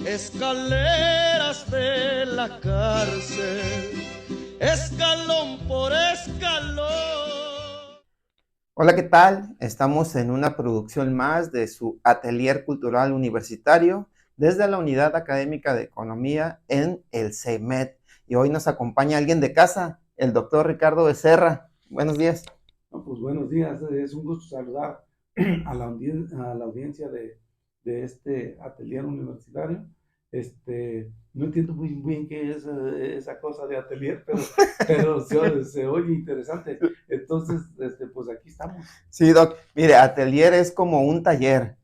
escaleras de la cárcel, escalón por escalón. Hola, ¿qué tal? Estamos en una producción más de su Atelier Cultural Universitario desde la Unidad Académica de Economía en el CEMED. Y hoy nos acompaña alguien de casa, el doctor Ricardo Becerra. Buenos días. No, pues buenos días, es un gusto saludar a la audiencia de este atelier universitario. No entiendo muy bien qué es esa cosa de atelier, pero se oye interesante. Entonces, pues aquí estamos. Sí, doc. Mire, atelier es como un taller.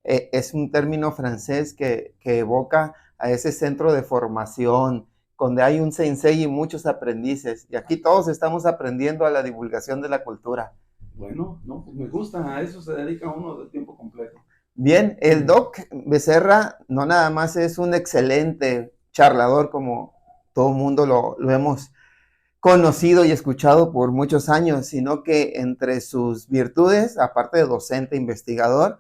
Es un término francés que evoca a ese centro de formación, donde hay un sensei y muchos aprendices. Y aquí todos estamos aprendiendo a la divulgación de la cultura. Bueno, no, pues me gusta, a eso se dedica uno de tiempo completo. Bien, el doc Becerra no nada más es un excelente charlador, como todo mundo lo hemos conocido y escuchado por muchos años, sino que entre sus virtudes, aparte de docente, investigador,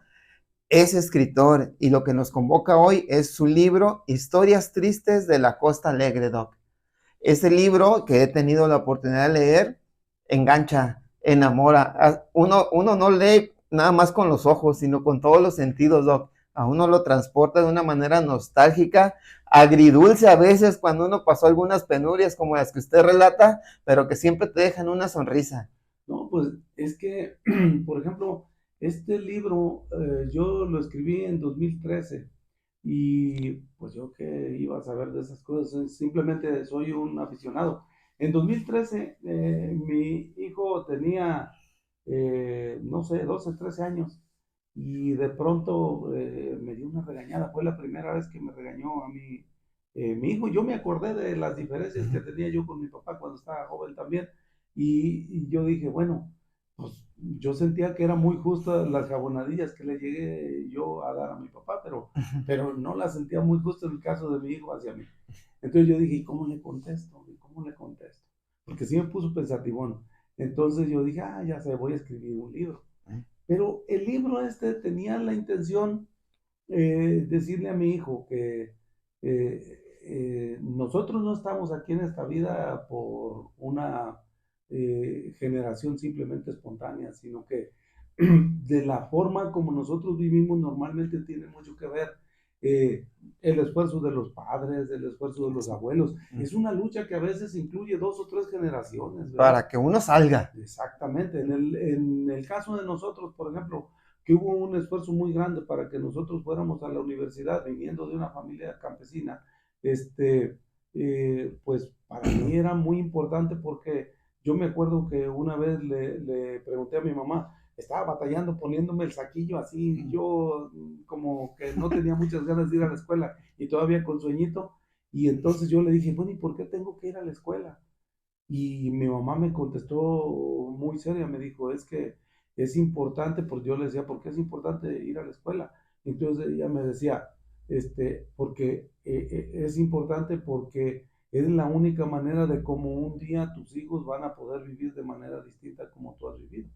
es escritor, y lo que nos convoca hoy es su libro Historias Tristes de la Costa Alegre, doc. Ese libro que he tenido la oportunidad de leer engancha, enamora. Uno no lee nada más con los ojos, sino con todos los sentidos, doc. A uno lo transporta de una manera nostálgica, agridulce a veces cuando uno pasó algunas penurias como las que usted relata, pero que siempre te dejan una sonrisa. No, pues es que, por ejemplo, este libro yo lo escribí en 2013 y pues yo que iba a saber de esas cosas, simplemente soy un aficionado. En 2013 mi hijo tenía, no sé, 12, 13 años y de pronto me dio una regañada. Fue la primera vez que me regañó a mí mi hijo. Yo me acordé de las diferencias que tenía yo con mi papá cuando estaba joven también y yo dije, bueno, pues yo sentía que era muy justa las jabonadillas que le llegué yo a dar a mi papá, pero no las sentía muy justa en el caso de mi hijo hacia mí. Entonces yo dije, ¿y cómo le contesto? ¿Y cómo le contesto? Porque sí me puso pensativón. Entonces yo dije, ya sé, voy a escribir un libro. Pero el libro tenía la intención decirle a mi hijo que nosotros no estamos aquí en esta vida por una generación simplemente espontánea, sino que de la forma como nosotros vivimos normalmente tiene mucho que ver el esfuerzo de los padres, el esfuerzo de los abuelos. Es una lucha que a veces incluye 2 o 3 generaciones, ¿verdad? Para que uno salga. Exactamente. En el caso de nosotros, por ejemplo, que hubo un esfuerzo muy grande para que nosotros fuéramos a la universidad viniendo de una familia campesina, pues para mí era muy importante porque yo me acuerdo que una vez le pregunté a mi mamá, estaba batallando poniéndome el saquillo así, yo como que no tenía muchas ganas de ir a la escuela y todavía con sueñito, y entonces yo le dije, bueno, ¿y por qué tengo que ir a la escuela? Y mi mamá me contestó muy seria, me dijo, es que es importante, porque yo le decía, ¿por qué es importante ir a la escuela? Entonces ella me decía, porque es importante porque es la única manera de cómo un día tus hijos van a poder vivir de manera distinta como tú has vivido.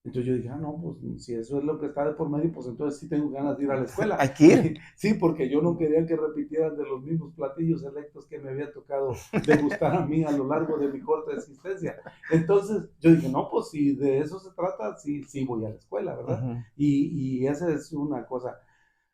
Entonces yo dije, no, pues si eso es lo que está de por medio, pues entonces sí tengo ganas de ir a la escuela. Hay que ir. Sí, porque yo no quería que repitieran de los mismos platillos selectos que me había tocado degustar a mí a lo largo de mi corta existencia. Entonces yo dije, no, pues si de eso se trata, sí, sí voy a la escuela, ¿verdad? Y esa es una cosa.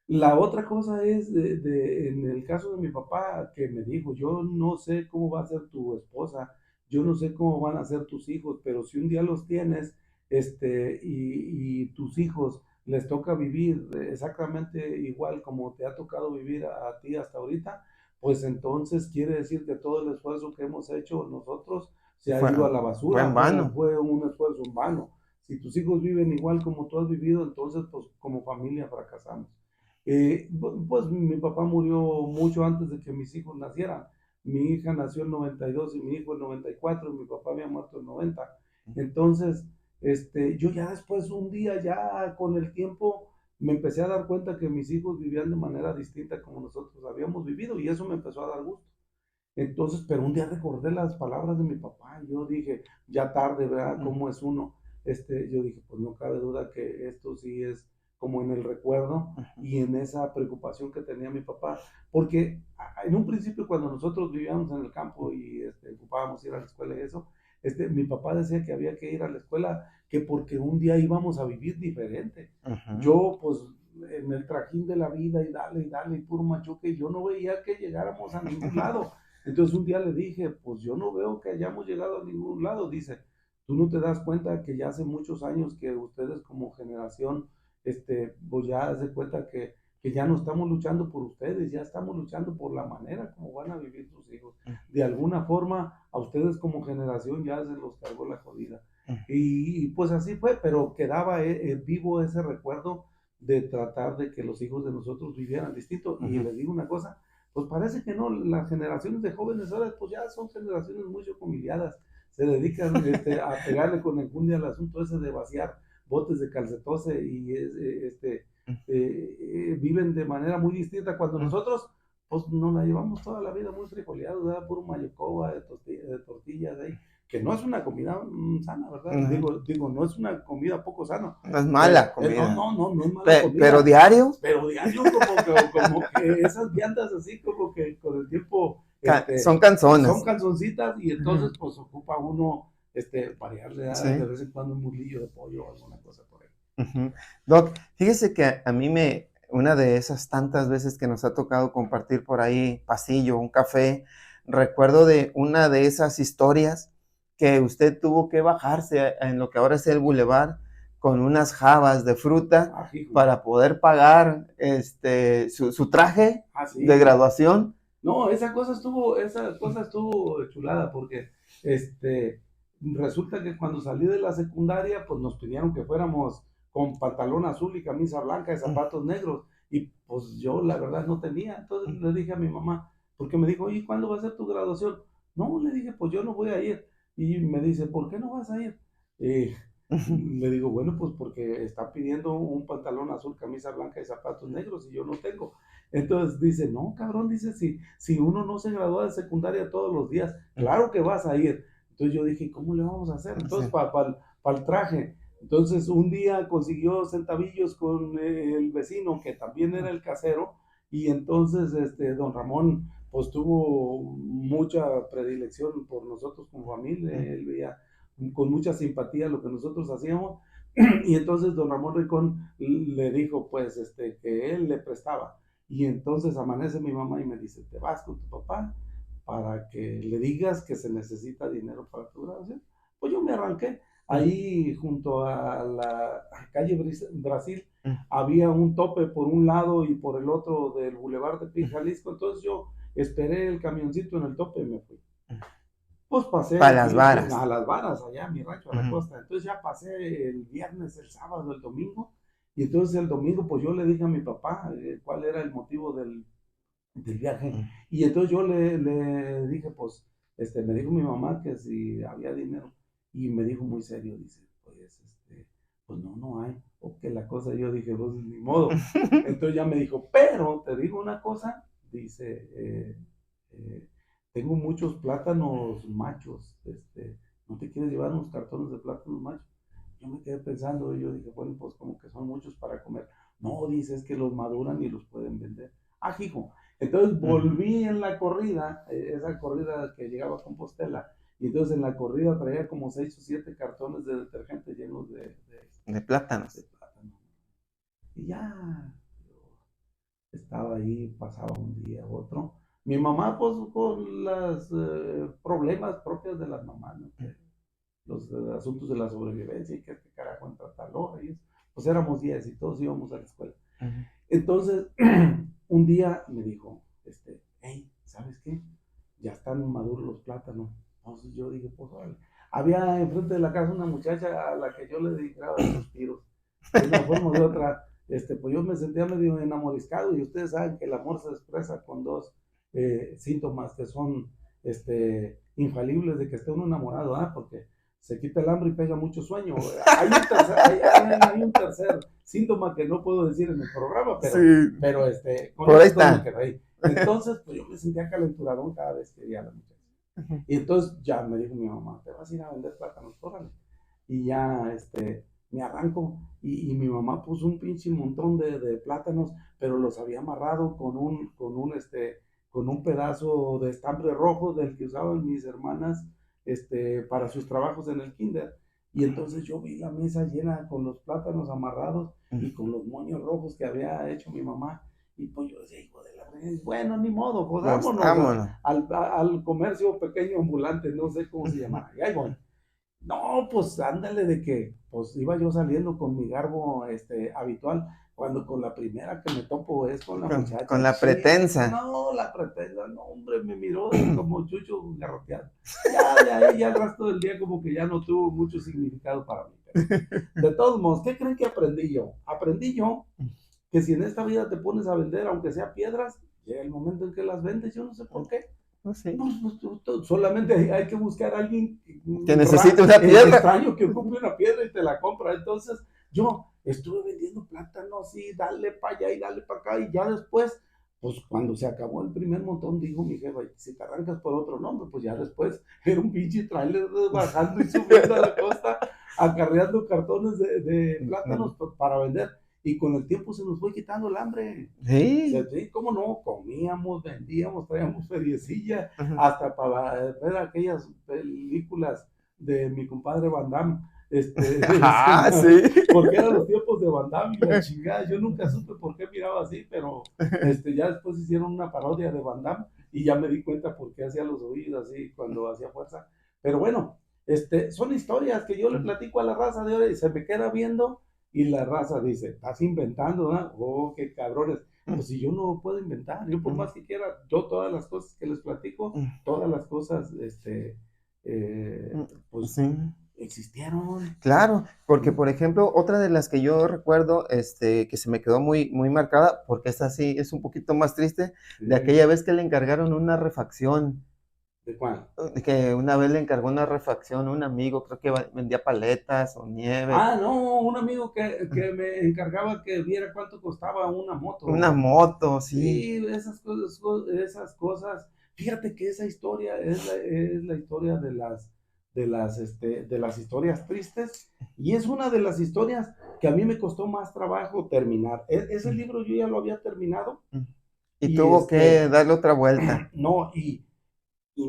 La otra cosa es, en el caso de mi papá, que me dijo, yo no sé cómo va a ser tu esposa, yo no sé cómo van a ser tus hijos, pero si un día los tienes, y tus hijos les toca vivir exactamente igual como te ha tocado vivir a ti hasta ahorita, pues entonces quiere decir que todo el esfuerzo que hemos hecho nosotros se ha ido a la Fue basura, en vano. fue un esfuerzo en vano. Si tus hijos viven igual como tú has vivido, entonces pues como familia fracasamos. Pues mi papá murió mucho antes de que mis hijos nacieran. Mi hija nació en 92 y mi hijo en 94 y mi papá había muerto en 90. Entonces, yo ya después un día, ya con el tiempo, me empecé a dar cuenta que mis hijos vivían de manera distinta como nosotros habíamos vivido y eso me empezó a dar gusto. Entonces, pero un día recordé las palabras de mi papá y yo dije, ya tarde, ¿verdad? ¿Cómo es uno? Yo dije, pues no cabe duda que esto sí es como en el recuerdo y en esa preocupación que tenía mi papá, porque en un principio cuando nosotros vivíamos en el campo y ocupábamos ir a la escuela y eso, mi papá decía que había que ir a la escuela, que porque un día íbamos a vivir diferente. Yo, pues, en el trajín de la vida y dale, y puro machuque, yo no veía que llegáramos a ningún lado. Entonces un día le dije, pues yo no veo que hayamos llegado a ningún lado. Dice, tú no te das cuenta que ya hace muchos años que ustedes como generación, pues ya se cuenta que ya no estamos luchando por ustedes, ya estamos luchando por la manera como van a vivir sus hijos. De alguna forma, a ustedes como generación ya se los cargó la jodida. Y pues así fue, pero quedaba vivo ese recuerdo de tratar de que los hijos de nosotros vivieran distinto. Y les digo una cosa, pues parece que no, las generaciones de jóvenes ahora pues ya son generaciones muy familiadas, se dedican a pegarle con enjundia al asunto ese de vaciar botes de calcetose y viven de manera muy distinta cuando nosotros pues nos la llevamos toda la vida muy frijoleados, ¿verdad? Puro mayocoba de tortillas ahí, que no es una comida sana, ¿verdad? Digo, no es una comida poco sana. No es mala comida. No es mala comida. Pero diario. Pero diario como que esas viandas así como que con el tiempo son canzonas. Son canzoncitas y entonces pues ocupa uno variarle Sí. de vez en cuando un musrillo de pollo o alguna cosa por ahí. Doc, fíjese que a mí una de esas tantas veces que nos ha tocado compartir por ahí pasillo, un café, recuerdo de una de esas historias que usted tuvo que bajarse en lo que ahora es el bulevar con unas jabas de fruta para poder pagar su traje de graduación. No, esa cosa estuvo chulada porque resulta que cuando salí de la secundaria pues nos pidieron que fuéramos con pantalón azul y camisa blanca y zapatos negros y pues yo la verdad no tenía, entonces le dije a mi mamá, porque me dijo, ¿y cuándo va a ser tu graduación? No, le dije, pues yo no voy a ir. Y me dice, ¿por qué no vas a ir? Le digo, bueno, pues porque está pidiendo un pantalón azul, camisa blanca y zapatos negros y yo no tengo. Entonces dice, no, cabrón, dice, si uno no se gradúa de secundaria todos los días, claro que vas a ir. Entonces yo dije, ¿cómo le vamos a hacer? Entonces, para el traje. Entonces un día consiguió centavillos con el vecino, que también era el casero, y entonces don Ramón pues tuvo mucha predilección por nosotros como familia, él veía con mucha simpatía lo que nosotros hacíamos, y entonces don Ramón Ricón le dijo pues que él le prestaba, y entonces amanece mi mamá y me dice, te vas con tu papá para que le digas que se necesita dinero para tu graduación. Pues yo me arranqué. Ahí junto a la calle Brasil había un tope por un lado y por el otro del Boulevard de Pin Jalisco, entonces yo esperé el camioncito en el tope y me fui. Pues pasé a las varas. A las varas, allá a mi rancho, a la costa. Entonces ya pasé el viernes, el sábado, el domingo, y entonces el domingo pues yo le dije a mi papá cuál era el motivo del viaje, y entonces yo le dije pues, me dijo mi mamá que si había dinero, y me dijo muy serio, dice, pues no hay, o que la cosa, yo dije, pues ni modo, entonces ya me dijo, pero te digo una cosa, dice, tengo muchos plátanos machos, ¿no te quieres llevar unos cartones de plátanos machos? Yo me quedé pensando, y yo dije, bueno, pues como que son muchos para comer. No, dice, es que los maduran y los pueden vender. Ah, hijo. Entonces volví en la corrida, esa corrida que llegaba a Compostela, y entonces en la corrida traía como 6 o 7 cartones de detergente llenos de plátanos. De plátano. Y ya, estaba ahí, pasaba un día, otro. Mi mamá, pues, con los problemas propios de las mamás, ¿no? Los asuntos de la sobrevivencia y que carajo entra tal hora y eso. Pues éramos 10 y todos íbamos a la escuela. Entonces, un día me dijo, hey, ¿sabes qué? Ya están maduros los plátanos. Entonces yo dije, pues, vale. Había enfrente de la casa una muchacha a la que yo le dedicaba suspiros. De una forma o de otra, pues yo me sentía medio enamoriscado, y ustedes saben que el amor se expresa con dos síntomas que son infalibles de que esté uno enamorado, porque se quita el hambre y pega mucho sueño. Hay un tercer síntoma que no puedo decir en el programa, pero, sí. pero por ahí está. Entonces, pues yo me sentía calenturadón cada vez que veía a la muchacha. Y entonces ya me dijo mi mamá, te vas a ir a vender plátanos, órale. Y ya me arranco y mi mamá puso un pinche montón de plátanos, pero los había amarrado con un pedazo de estambre rojo del que usaban mis hermanas para sus trabajos en el kinder. Y entonces yo vi la mesa llena con los plátanos amarrados y con los moños rojos que había hecho mi mamá. Y pues yo decía, hijo de la fregada, bueno, ni modo, pues Pues vámonos vámonos. al comercio pequeño ambulante, no sé cómo se llama. Y ahí voy. No, pues ándale de que, pues iba yo saliendo con mi garbo habitual, cuando con la primera que me topo es con la Con muchacha, la che, pretensa. no, la pretensa, no, hombre, me miró como chucho garroteado. Ya, de ahí, ya el resto del día como que ya no tuvo mucho significado para mí. Pero de todos modos, ¿qué creen que aprendí yo? Aprendí yo que si en esta vida te pones a vender, aunque sea piedras, llega el momento en que las vendes, yo no sé por qué. Pues sí. Solamente hay que buscar a alguien Que necesite una piedra. extraño que ocupe una piedra y te la compra. Entonces, yo estuve vendiendo plátanos y dale para allá y dale para acá. Y ya después, pues cuando se acabó el primer montón, dijo mi jefa, si te arrancas por otro nombre, pues ya después era un pinche trailer bajando y subiendo a la costa, acarreando cartones de plátanos para vender. Y con el tiempo se nos fue quitando el hambre. Sí. Sí, ¿cómo no? Comíamos, vendíamos, traíamos feriecilla, Ajá. hasta para ver aquellas películas de mi compadre Van Damme, Ah, sí. porque eran los tiempos de Van Damme y la chingada. Yo nunca supe por qué miraba así, pero ya después hicieron una parodia de Van Damme y ya me di cuenta por qué hacía los oídos así cuando hacía fuerza. Pero bueno, son historias que yo le platico a la raza de ahora y se me queda viendo y la raza dice, estás inventando, ¿no? Oh, qué cabrones. Pues si yo no puedo inventar, yo por más que quiera, yo todas las cosas que les platico, todas las cosas, pues Sí. existieron. Claro, porque por ejemplo, otra de las que yo recuerdo, que se me quedó muy, muy marcada, porque esta sí es un poquito más triste, de aquella vez que le encargaron una refacción, ¿De cuál? que una vez le encargó una refacción a un amigo, creo que vendía paletas o nieve, Ah, no, un amigo que me encargaba que viera cuánto costaba una una moto. moto, sí. Sí, esas cosas. Fíjate que esa historia es la historia de las historias tristes y es una de las historias que a mí me costó más trabajo terminar. Ese libro yo ya lo había terminado Y y tuvo que darle otra vuelta. no, y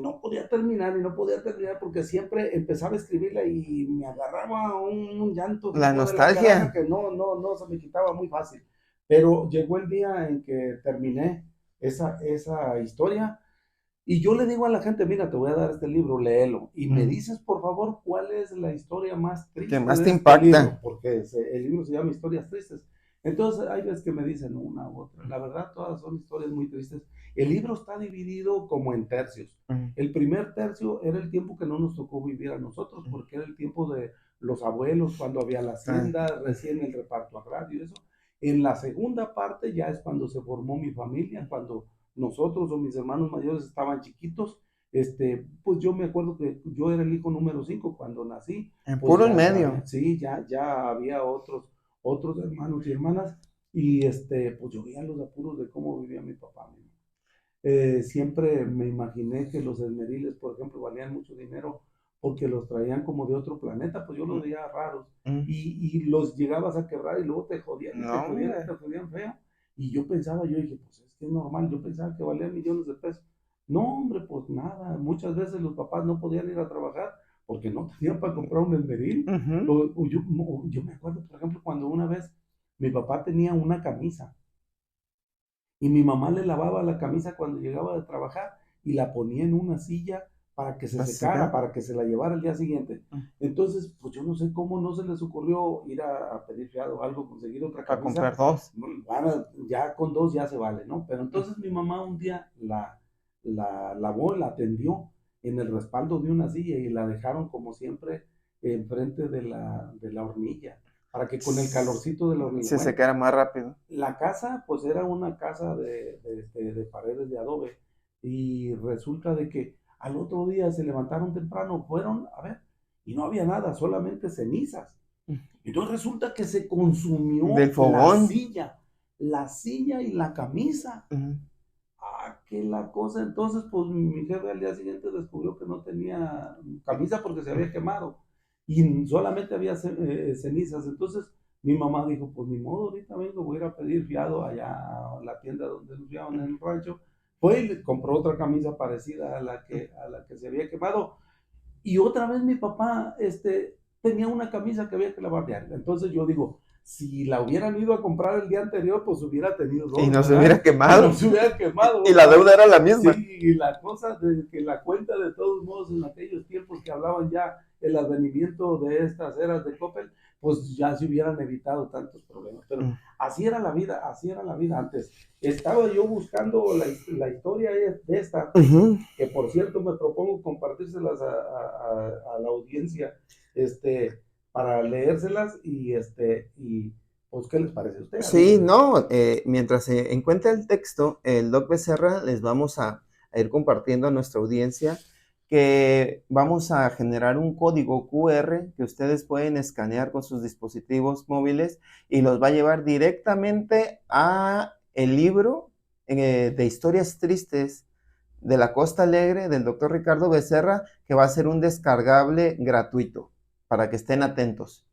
no podía terminar y no podía terminar porque siempre empezaba a escribirla y me agarraba un llanto, La hijo de la caraja, nostalgia. que no se me quitaba muy fácil. Pero llegó el día en que terminé esa historia y yo le digo a la gente, mira, te voy a dar este libro, léelo. Y me dices, por favor, cuál es la historia más Que triste más de te este libro, impacta. porque el libro se llama Historias Tristes. Entonces, hay veces que me dicen una u otra. La verdad, todas son historias muy tristes. El libro está dividido como en tercios. El primer tercio era el tiempo que no nos tocó vivir a nosotros, porque era el tiempo de los abuelos, cuando había la hacienda, recién el reparto agrario y eso. En la segunda parte ya es cuando se formó mi familia, cuando nosotros o mis hermanos mayores estaban chiquitos. Pues yo me acuerdo que yo era el hijo número 5 cuando nací, En pues puro en ya medio. sabía, sí, ya había otros hermanos y hermanas, y pues yo veía los apuros de cómo vivía mi papá. Siempre me imaginé que los esmeriles, por ejemplo, valían mucho dinero porque los traían como de otro planeta, pues yo los veía raros y los llegabas a quebrar y luego te jodían y te No, jodían y hombre. te jodían feo. Y yo pensaba, yo dije, pues es que es normal, yo pensaba que valían millones de pesos. No, hombre, pues nada, muchas veces los papás no podían ir a trabajar porque no tenían para comprar un esmeril. Ujú. Yo me acuerdo, por ejemplo, cuando una vez mi papá tenía una camisa y mi mamá le lavaba la camisa cuando llegaba de trabajar y la ponía en una silla para que se ¿Vas a secara, sacar? para que se la llevara el día siguiente. Entonces, pues yo no sé cómo no se les ocurrió ir a pedir fiado o algo, conseguir otra Para camisa. comprar dos. Bueno, ya con dos ya se vale, ¿no? Pero entonces mi mamá un día la lavó, la atendió en el respaldo de una silla y la dejaron como siempre enfrente de la hornilla, para que con el calorcito de la hornilla. Se Bueno, secara más rápido. la casa, pues era una casa de paredes de adobe y resulta de que al otro día se levantaron temprano, fueron a ver y no había nada, solamente cenizas. Entonces resulta que se Del consumió fogón. la silla y la camisa. Ah, qué la cosa. Entonces, pues mi jefe al día siguiente descubrió que no tenía camisa porque se había quemado. y solamente había cenizas. Entonces mi mamá dijo, pues ni modo, ahorita vengo, voy a ir a pedir fiado allá a la tienda donde nos fiaban en el rancho. Fue y le compró otra camisa parecida a la que se había quemado. Y otra vez mi papá tenía una camisa que había que lavar diario. Entonces yo digo, si la hubieran ido a comprar el día anterior, pues hubiera tenido Y dos, no se ¿verdad? hubiera Y quemado. no se hubiera quemado. Y la deuda era la misma. Sí, y la cosa de que la cuenta de todos modos en aquellos tiempos que hablaban ya el advenimiento de estas eras de Coppel, pues ya se hubieran evitado tantos problemas. Pero así era la vida, así era la vida antes. Estaba yo buscando la historia de esta, que por cierto me propongo compartírselas a la audiencia, para leérselas y pues, ¿qué les parece a ustedes? Sí, no, mientras se encuentra el texto, el Doc Becerra les vamos a ir compartiendo a nuestra audiencia que vamos a generar un código QR que ustedes pueden escanear con sus dispositivos móviles y los va a llevar directamente a el libro de historias tristes de la Costa Alegre del doctor Ricardo Becerra, que va a ser un descargable gratuito para que estén atentos.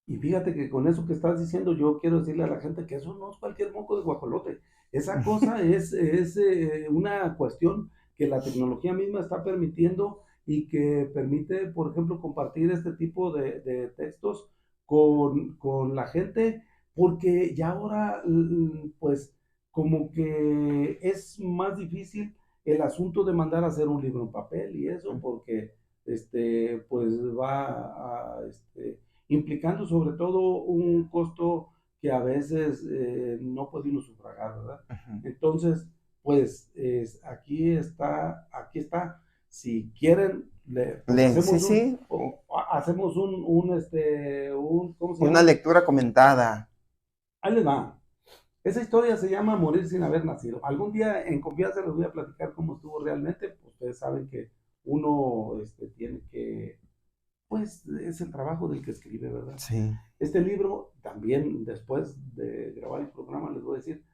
Y fíjate que con eso que estás diciendo, yo quiero decirle a la gente que eso no es cualquier moco de guajolote. Esa cosa es una cuestión que la tecnología misma está permitiendo y que permite, por ejemplo, compartir este tipo de textos con la gente, porque ya ahora, pues, como que es más difícil el asunto de mandar a hacer un libro en papel y eso, porque, pues, va a, implicando sobre todo un costo que a veces no puede uno sufragar, ¿verdad? Entonces, pues aquí está. Si quieren, pues hacemos Sí. hacemos ¿cómo se Una llama? lectura comentada. Ahí les va. Esa historia se llama Morir sin haber nacido. Algún día en confianza les voy a platicar cómo estuvo realmente. Ustedes saben que uno tiene que, pues es el trabajo del que escribe, ¿verdad? Sí. Este libro, también después de grabar el programa, les voy a decir,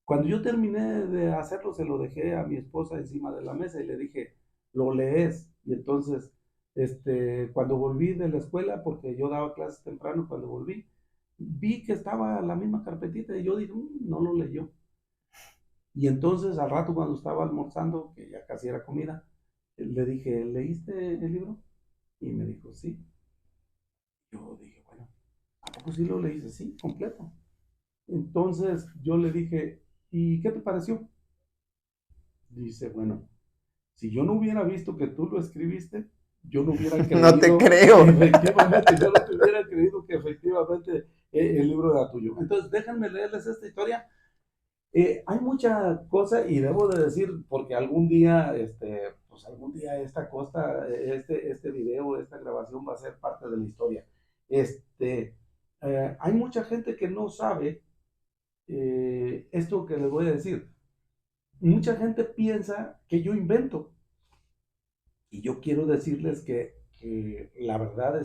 cuando yo terminé de hacerlo, se lo dejé a mi esposa encima de la mesa y le dije, lo lees. Y entonces, cuando volví de la escuela, porque yo daba clases temprano, cuando volví, vi que estaba la misma carpetita y yo dije, no lo leyó. Y entonces al rato cuando estaba almorzando, que ya casi era comida, le dije, ¿leíste el libro? Y me dijo, sí. Yo dije, bueno, ¿a poco sí lo leíste? Sí, completo. Entonces yo le dije, ¿y qué te pareció? Dice, bueno, si yo no hubiera visto que tú lo escribiste, yo no hubiera creído. No te creo. Efectivamente, yo no te hubiera creído que efectivamente el libro era tuyo. Entonces, déjenme leerles esta historia. Hay mucha cosa y debo de decir, porque algún día, pues algún día esta cosa, este video, esta grabación va a ser parte de la historia. Hay mucha gente que no sabe esto que les voy a decir. Mucha gente piensa que yo invento. Y yo quiero decirles que la verdad,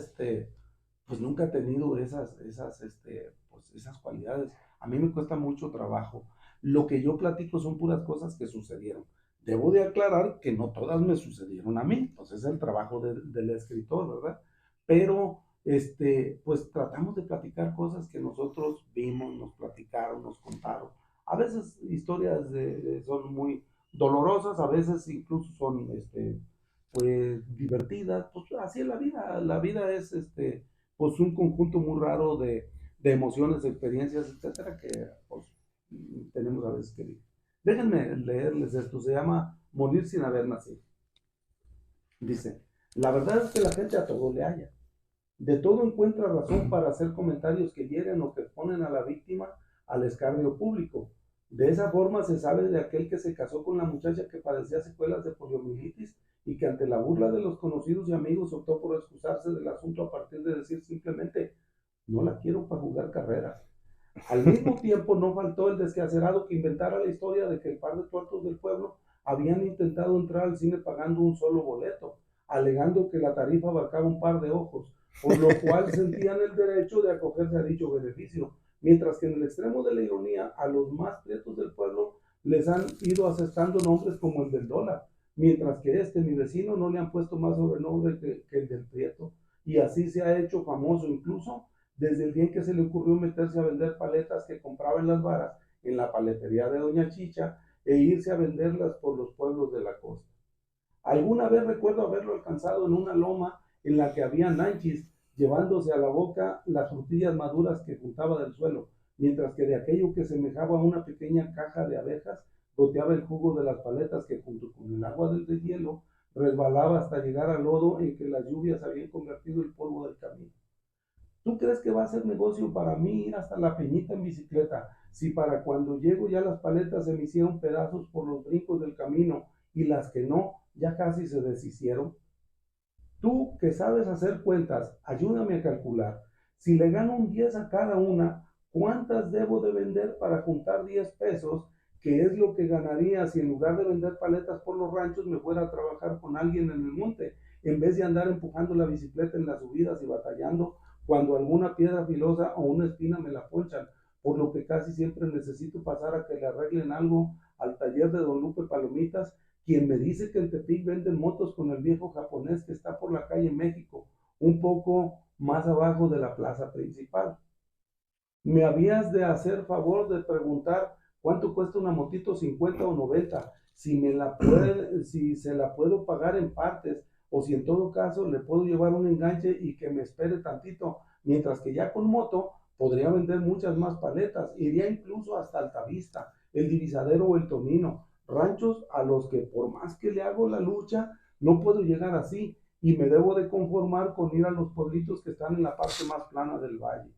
pues nunca he tenido pues esas cualidades. A mí me cuesta mucho trabajo. Lo que yo platico son puras cosas que sucedieron. Debo de aclarar que no todas me sucedieron a mí, pues es el trabajo del escritor, ¿verdad? Pero, pues tratamos de platicar cosas que nosotros vimos, nos platicaron, nos contaron. A veces historias son muy dolorosas, a veces incluso son, pues divertidas, pues así es la vida es, pues un conjunto muy raro de emociones, experiencias, etcétera, que pues tenemos a veces que vivir. Déjenme leerles esto, se llama Morir sin haber nacido. Dice, la verdad es que la gente a todo le halla. De todo encuentra razón para hacer comentarios que hieren o que exponen a la víctima al escarnio público. De esa forma se sabe de aquel que se casó con la muchacha que padecía secuelas de poliomielitis y que ante la burla de los conocidos y amigos optó por excusarse del asunto a partir de decir simplemente, no la quiero para jugar carreras. Al mismo tiempo no faltó el desquacerado que inventara la historia de que el par de tuertos del pueblo habían intentado entrar al cine pagando un solo boleto, alegando que la tarifa abarcaba un par de ojos, por lo cual sentían el derecho de acogerse a dicho beneficio, mientras que en el extremo de la ironía a los más prietos del pueblo les han ido asestando nombres como el del dólar, mientras que mi vecino, no le han puesto más sobrenombre que el del prieto. y así se ha hecho famoso incluso desde el día en que se le ocurrió meterse a vender paletas que compraba en las varas en la paletería de Doña Chicha e irse a venderlas por los pueblos de la costa. Alguna vez recuerdo haberlo alcanzado en una loma en la que había nanchis llevándose a la boca las frutillas maduras que juntaba del suelo, mientras que de aquello que semejaba a una pequeña caja de abejas goteaba el jugo de las paletas que junto con el agua del deshielo resbalaba hasta llegar al lodo en que las lluvias habían convertido el polvo del camino. ¿Tú crees que va a ser negocio para mí ir hasta la Peñita en bicicleta si para cuando llego ya las paletas se me hicieron pedazos por los brincos del camino y las que no ya casi se deshicieron? Tú que sabes hacer cuentas, ayúdame a calcular. Si le gano un 10 a cada una, ¿cuántas debo de vender para juntar 10 pesos? ¿Qué es lo que ganaría si en lugar de vender paletas por los ranchos me fuera a trabajar con alguien en el monte, en vez de andar empujando la bicicleta en las subidas y batallando cuando alguna piedra filosa o una espina me la ponchan, por lo que casi siempre necesito pasar a que le arreglen algo al taller de Don Lupe Palomitas, quien me dice que en Tepic venden motos con el viejo japonés que está por la calle México, un poco más abajo de la plaza principal? Me habías de hacer favor de preguntar cuánto cuesta una motito, 50 o 90, si se la puedo pagar en partes, o si en todo caso le puedo llevar un enganche y que me espere tantito, mientras que ya con moto podría vender muchas más paletas, iría incluso hasta Altavista, el Divisadero o el Tonino, ranchos a los que por más que le hago la lucha, no puedo llegar así, y me debo de conformar con ir a los pueblitos que están en la parte más plana del valle.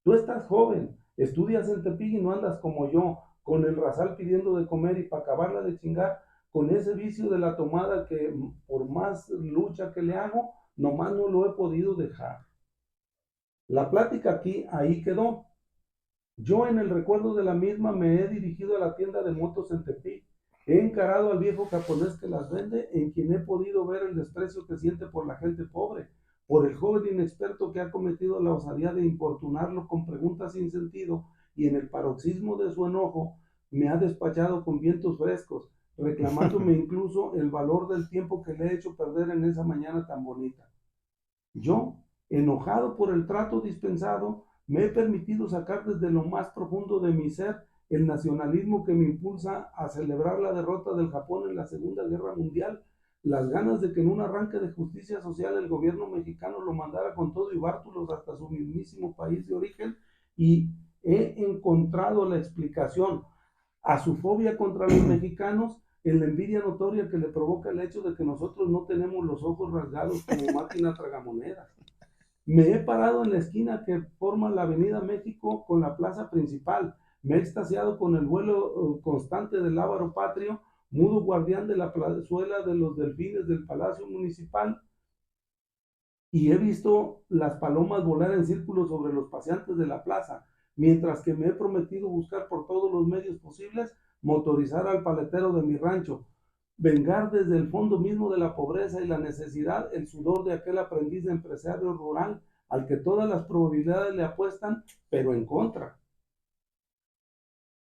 Tú estás joven, estudias en Tepic y no andas como yo, con el rasal pidiendo de comer y para acabarla de chingar, con ese vicio de la tomada que por más lucha que le hago, nomás no lo he podido dejar. La plática aquí, ahí quedó. Yo en el recuerdo de la misma me he dirigido a la tienda de motos en Tepic. He encarado al viejo japonés que las vende, en quien he podido ver el desprecio que siente por la gente pobre, por el joven inexperto que ha cometido la osadía de importunarlo con preguntas sin sentido, y en el paroxismo de su enojo me ha despachado con vientos frescos, reclamándome incluso el valor del tiempo que le he hecho perder en esa mañana tan bonita. Yo, enojado por el trato dispensado, me he permitido sacar desde lo más profundo de mi ser el nacionalismo que me impulsa a celebrar la derrota del Japón en la Segunda Guerra Mundial, las ganas de que en un arranque de justicia social el gobierno mexicano lo mandara con todo y bártulos hasta su mismísimo país de origen, y he encontrado la explicación a su fobia contra los mexicanos en la envidia notoria que le provoca el hecho de que nosotros no tenemos los ojos rasgados como máquina tragamonedas. Me he parado en la esquina que forma la Avenida México con la plaza principal. Me he extasiado con el vuelo constante del lábaro patrio, mudo guardián de la plazuela de los delfines del Palacio Municipal, y he visto las palomas volar en círculos sobre los paseantes de la plaza, mientras que me he prometido buscar por todos los medios posibles motorizar al paletero de mi rancho, vengar desde el fondo mismo de la pobreza y la necesidad el sudor de aquel aprendiz de empresario rural al que todas las probabilidades le apuestan, pero en contra.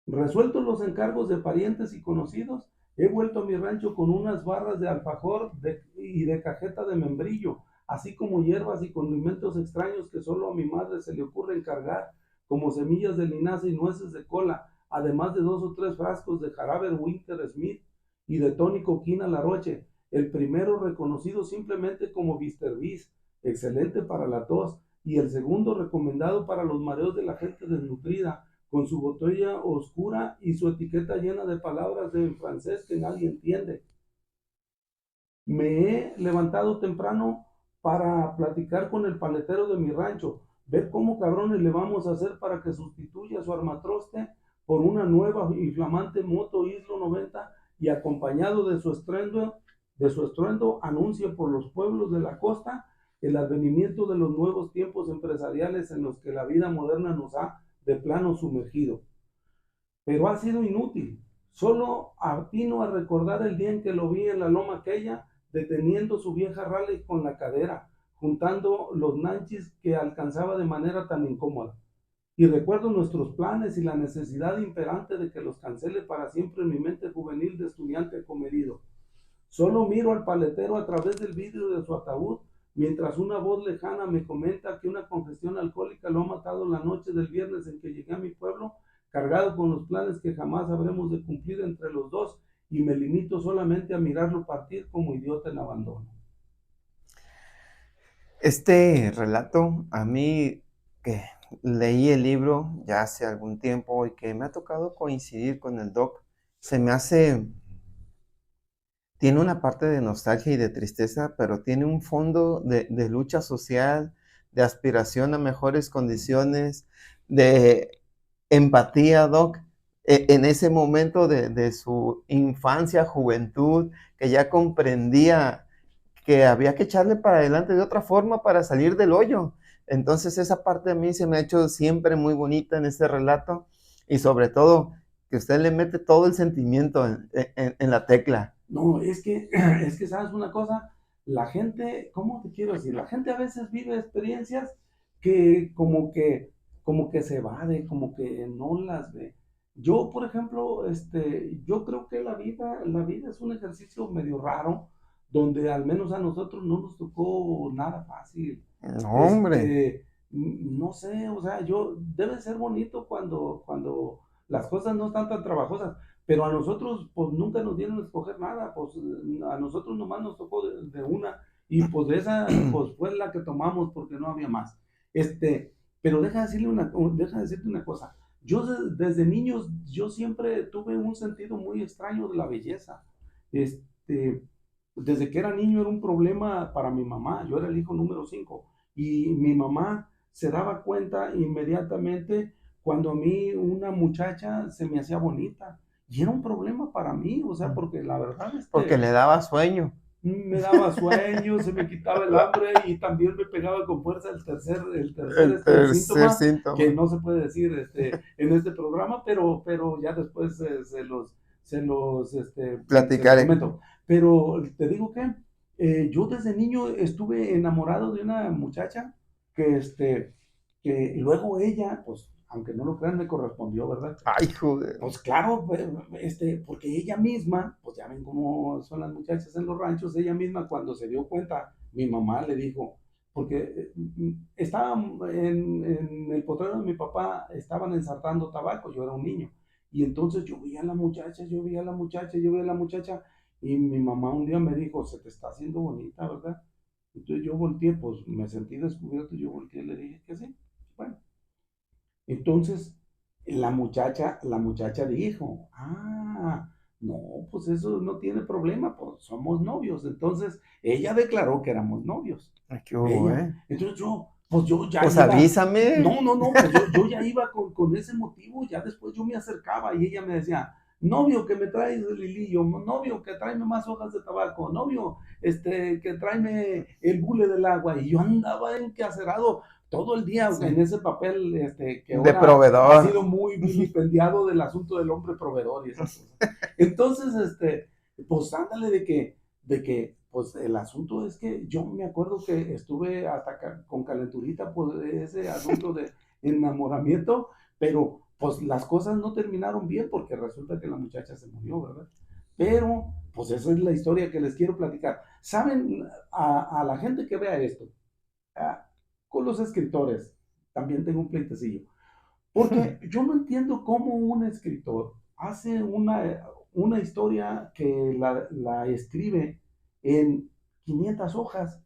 Resueltos los encargos de parientes y conocidos, he vuelto a mi rancho con unas barras de alfajor y de cajeta de membrillo, así como hierbas y condimentos extraños que solo a mi madre se le ocurre encargar, como semillas de linaza y nueces de cola, además de 2 o 3 frascos de jarabe Winter Smith y de tónico Quina Laroche, el primero reconocido simplemente como Mr. Bis, excelente para la tos, y el segundo recomendado para los mareos de la gente desnutrida, con su botella oscura y su etiqueta llena de palabras en francés que nadie entiende. Me he levantado temprano para platicar con el paletero de mi rancho, ver cómo cabrones le vamos a hacer para que sustituya su armatroste por una nueva y flamante moto Islo 90, y acompañado de su estruendo anuncie por los pueblos de la costa el advenimiento de los nuevos tiempos empresariales en los que la vida moderna nos ha de plano sumergido. Pero ha sido inútil. Solo atino a recordar el día en que lo vi en la loma aquella, deteniendo su vieja rally con la cadera, juntando los nanchis que alcanzaba de manera tan incómoda. Y recuerdo nuestros planes y la necesidad imperante de que los cancele para siempre en mi mente juvenil de estudiante comedido. Solo miro al paletero a través del vidrio de su ataúd, mientras una voz lejana me comenta que una congestión alcohólica lo ha matado la noche del viernes en que llegué a mi pueblo, cargado con los planes que jamás habremos de cumplir entre los dos, y me limito solamente a mirarlo partir como idiota en abandono. Este relato, a mí que leí el libro ya hace algún tiempo y que me ha tocado coincidir con el doc, se me hace, tiene una parte de nostalgia y de tristeza, pero tiene un fondo de lucha social, de aspiración a mejores condiciones, de empatía, doc, en ese momento de su infancia, juventud, que ya comprendía que había que echarle para adelante de otra forma para salir del hoyo. Entonces esa parte a mí se me ha hecho siempre muy bonita en este relato y sobre todo que usted le mete todo el sentimiento en la tecla. No, es que sabes una cosa, la gente, ¿cómo te quiero decir? La gente a veces vive experiencias que como que se evade, como que no las ve. Yo, por ejemplo, yo creo que la vida es un ejercicio medio raro, donde al menos a nosotros no nos tocó nada fácil. No, hombre. No sé, o sea, debe ser bonito cuando las cosas no están tan trabajosas. Pero a nosotros, pues nunca nos dieron a escoger nada, pues a nosotros nomás nos tocó de una, y pues de esa, pues fue la que tomamos porque no había más. Pero deja decirte una cosa, desde niños, yo siempre tuve un sentido muy extraño de la belleza. Este, Desde que era niño era un problema para mi mamá, yo era el hijo número 5, y mi mamá se daba cuenta inmediatamente cuando a mí una muchacha se me hacía bonita. Y era un problema para mí, o sea, porque la verdad, Porque le daba sueño. me daba sueño, se me quitaba el hambre y también me pegaba con fuerza El tercer síntoma, que síntoma. no se puede decir en este programa, pero ya después se los Platicaré. comento. Pero te digo que yo desde niño estuve enamorado de una muchacha que, que luego ella, pues, aunque no lo crean, me correspondió, ¿verdad? Ay, joder. Pues claro, porque ella misma, pues ya ven cómo son las muchachas en los ranchos, ella misma cuando se dio cuenta, mi mamá le dijo, porque estaba en el potrero de mi papá, estaban ensartando tabaco, yo era un niño, y entonces yo veía a la muchacha, yo veía a la muchacha, yo veía a la muchacha, y mi mamá un día me dijo, se te está haciendo bonita, ¿verdad? Entonces yo volteé, pues me sentí descubierto, yo volteé y le dije que sí. Bueno, entonces, la muchacha dijo, no, pues eso no tiene problema, pues somos novios. Entonces, ella declaró que éramos novios. Ay, qué hubo, Ella. ¿eh? Entonces pues yo ya Pues iba, avísame. no, pues yo ya iba con ese motivo, ya después yo me acercaba y ella me decía, novio que me traes el hilillo, novio que tráeme más hojas de tabaco, novio, que tráeme el bule del agua. Y yo andaba encacerado todo el día Sí. en ese papel, que De ahora ha proveedor. sido muy vilipendiado del asunto del hombre proveedor y esas cosas. Entonces, pues ándale de que, pues el asunto es que yo me acuerdo que estuve hasta con calenturita por ese asunto de enamoramiento, pero pues las cosas no terminaron bien porque resulta que la muchacha se murió, ¿verdad? Pero, pues esa es la historia que les quiero platicar. ¿Saben? A la gente que vea esto, a, con los escritores, también tengo un pleitecillo, porque yo no entiendo cómo un escritor hace una historia que la escribe en 500 hojas,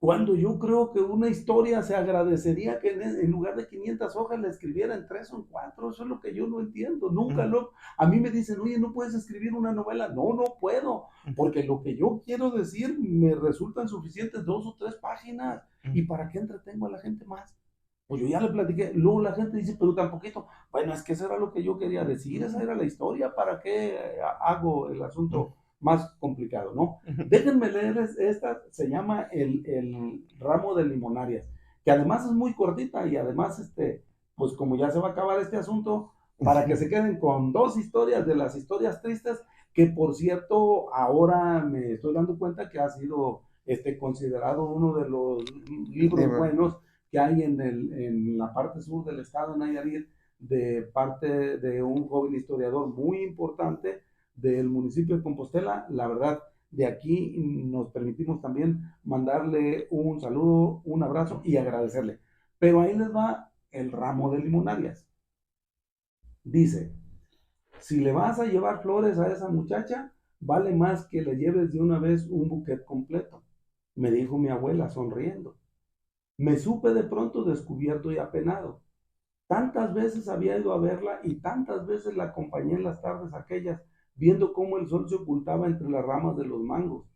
cuando yo creo que una historia se agradecería que en lugar de 500 hojas la escribiera en 3 o en 4. Eso es lo que yo no entiendo. A mí me dicen, oye, ¿no puedes escribir una novela? No, no puedo, porque lo que yo quiero decir me resultan suficientes 2 o 3 páginas. ¿Y para qué entretengo a la gente más? Pues yo ya le platiqué. Luego la gente dice, pero tan poquito. Bueno, es que eso era lo que yo quería decir, esa era la historia. ¿Para qué hago el asunto más complicado, no? Déjenme leer esta, se llama el ramo de limonarias, que además es muy cortita y además, pues como ya se va a acabar este asunto, para que se queden con 2 historias de las historias tristes, que por cierto, ahora me estoy dando cuenta que ha sido considerado uno de los libros buenos que hay en la parte sur del estado de Nayarit, de parte de un joven historiador muy importante del municipio de Compostela. La verdad, de aquí nos permitimos también mandarle un saludo, un abrazo y agradecerle. Pero ahí les va el ramo de limonarias. Dice, si le vas a llevar flores a esa muchacha, vale más que le lleves de una vez un buquet completo, me dijo mi abuela sonriendo. Me supe de pronto descubierto y apenado. Tantas veces había ido a verla y tantas veces la acompañé en las tardes aquellas, viendo cómo el sol se ocultaba entre las ramas de los mangos.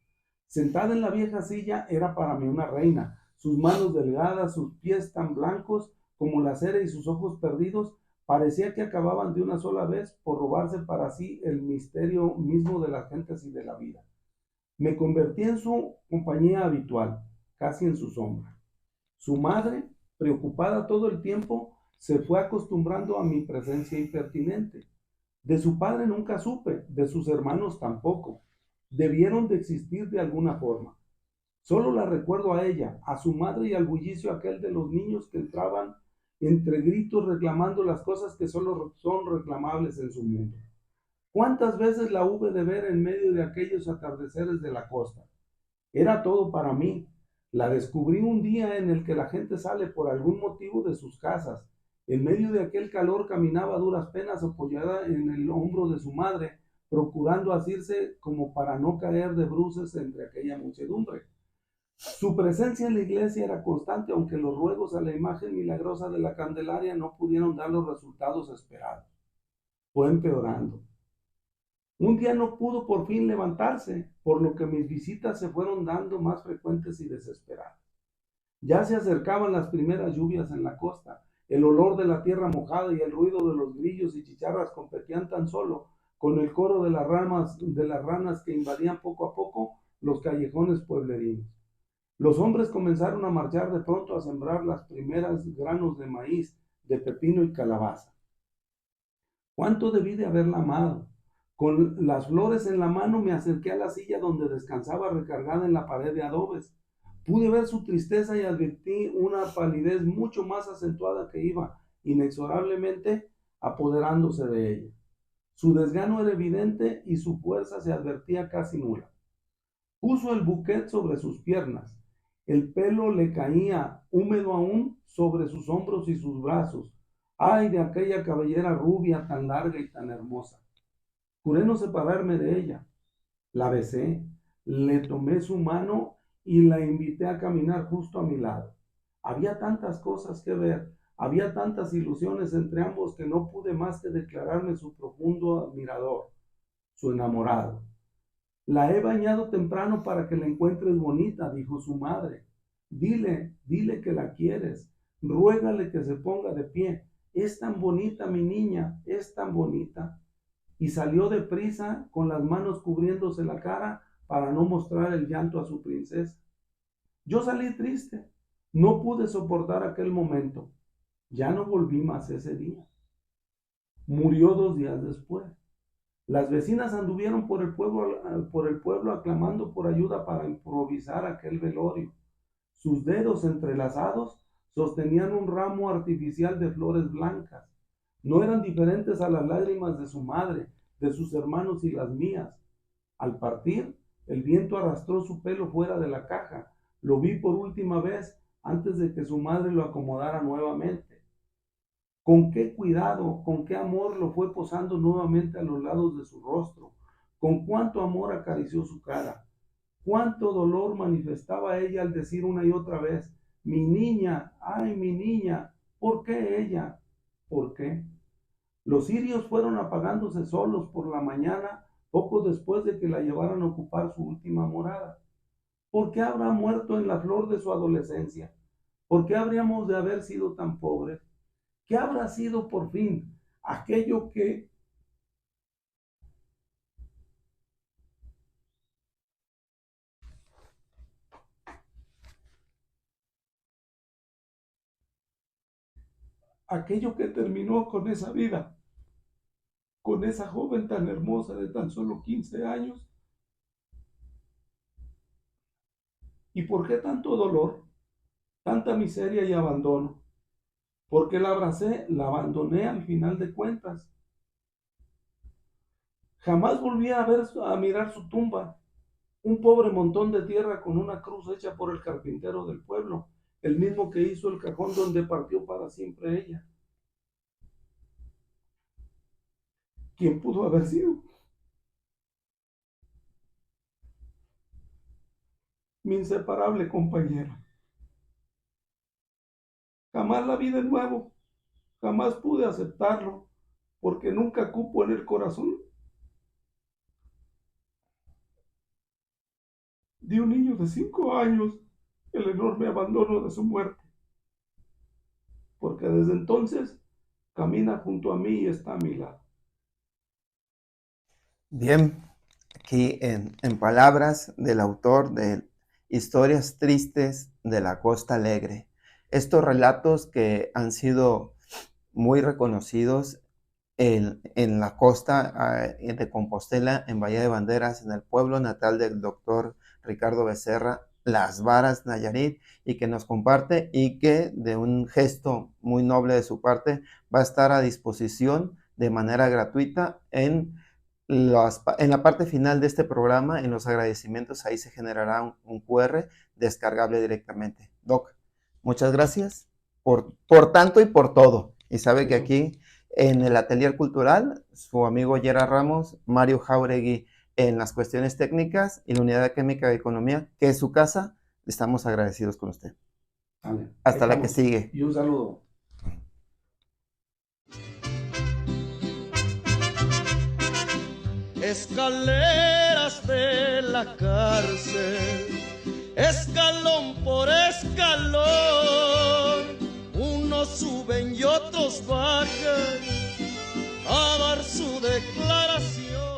Sentada en la vieja silla era para mí una reina, sus manos delgadas, sus pies tan blancos como la cera y sus ojos perdidos, parecía que acababan de una sola vez por robarse para sí el misterio mismo de las gentes y de la vida. Me convertí en su compañía habitual, casi en su sombra. Su madre, preocupada todo el tiempo, se fue acostumbrando a mi presencia impertinente. De su padre nunca supe, de sus hermanos tampoco. Debieron de existir de alguna forma. Solo la recuerdo a ella, a su madre y al bullicio aquel de los niños que entraban entre gritos reclamando las cosas que solo son reclamables en su mundo. ¿Cuántas veces la hube de ver en medio de aquellos atardeceres de la costa? Era todo para mí. La descubrí un día en el que la gente sale por algún motivo de sus casas. En medio de aquel calor caminaba a duras penas apoyada en el hombro de su madre, procurando asirse como para no caer de bruces entre aquella muchedumbre. Su presencia en la iglesia era constante, aunque los ruegos a la imagen milagrosa de la Candelaria no pudieron dar los resultados esperados. Fue empeorando. Un día no pudo por fin levantarse, por lo que mis visitas se fueron dando más frecuentes y desesperadas. Ya se acercaban las primeras lluvias en la costa. El olor de la tierra mojada y el ruido de los grillos y chicharras competían tan solo con el coro de las ranas que invadían poco a poco los callejones pueblerinos. Los hombres comenzaron a marchar de pronto a sembrar las primeras granos de maíz, de pepino y calabaza. ¿Cuánto debí de haberla amado? Con las flores en la mano me acerqué a la silla donde descansaba recargada en la pared de adobes. Pude ver su tristeza y advertí una palidez mucho más acentuada que iba inexorablemente apoderándose de ella. Su desgano era evidente y su fuerza se advertía casi nula. Puso el buquet sobre sus piernas. El pelo le caía, húmedo aún, sobre sus hombros y sus brazos. ¡Ay de aquella cabellera rubia tan larga y tan hermosa! Juré no separarme de ella. La besé, le tomé su mano y la invité a caminar justo a mi lado. Había tantas cosas que ver, había tantas ilusiones entre ambos que no pude más que declararme su profundo admirador, su enamorado. La he bañado temprano para que la encuentres bonita, dijo su madre. Dile que la quieres. Ruégale que se ponga de pie. Es tan bonita mi niña, es tan bonita. Y salió deprisa con las manos cubriéndose la cara para no mostrar el llanto a su princesa. Yo salí triste. No pude soportar aquel momento. Ya no volví más ese día. Murió 2 días después. Las vecinas anduvieron por el pueblo aclamando por ayuda para improvisar aquel velorio. Sus dedos entrelazados sostenían un ramo artificial de flores blancas. No eran diferentes a las lágrimas de su madre, de sus hermanos y las mías. Al partir, el viento arrastró su pelo fuera de la caja. Lo vi por última vez antes de que su madre lo acomodara nuevamente. Con qué cuidado, con qué amor lo fue posando nuevamente a los lados de su rostro, con cuánto amor acarició su cara, cuánto dolor manifestaba ella al decir una y otra vez, mi niña, ay mi niña, ¿por qué ella? ¿Por qué? Los cirios fueron apagándose solos por la mañana, poco después de que la llevaran a ocupar su última morada. ¿Por qué habrá muerto en la flor de su adolescencia? ¿Por qué habríamos de haber sido tan pobres? ¿Qué habrá sido por fin aquello que terminó con esa vida, con esa joven tan hermosa de tan solo 15 años? ¿Y por qué tanto dolor, tanta miseria y abandono? ¿Por qué la abracé, la abandoné al final de cuentas? Jamás volví a mirar su tumba. un pobre montón de tierra con una cruz hecha por el carpintero del pueblo, el mismo que hizo el cajón donde partió para siempre ella. ¿Quién pudo haber sido? Mi inseparable compañera. Jamás la vi de nuevo, jamás pude aceptarlo, porque nunca cupo en el corazón de un niño de 5 años el enorme abandono de su muerte, porque desde entonces camina junto a mí y está a mi lado. Bien, aquí en palabras del autor de Historias Tristes de la Costa Alegre. Estos relatos que han sido muy reconocidos en la costa de Compostela, en Bahía de Banderas, en el pueblo natal del doctor Ricardo Becerra, Las Varas, Nayarit, y que nos comparte y que de un gesto muy noble de su parte va a estar a disposición de manera gratuita en la parte final de este programa, en los agradecimientos, ahí se generará un QR descargable directamente. Doc, muchas gracias por tanto y por todo. Y sabe que aquí en el Atelier Cultural, su amigo Gerard Ramos, Mario Jauregui en las cuestiones técnicas y la Unidad Química de Economía, que es su casa, estamos agradecidos con usted. Vale, Hasta la que sigue. Y un saludo. Escaleras de la cárcel, escalón por escalón, unos suben y otros bajan a dar su declaración.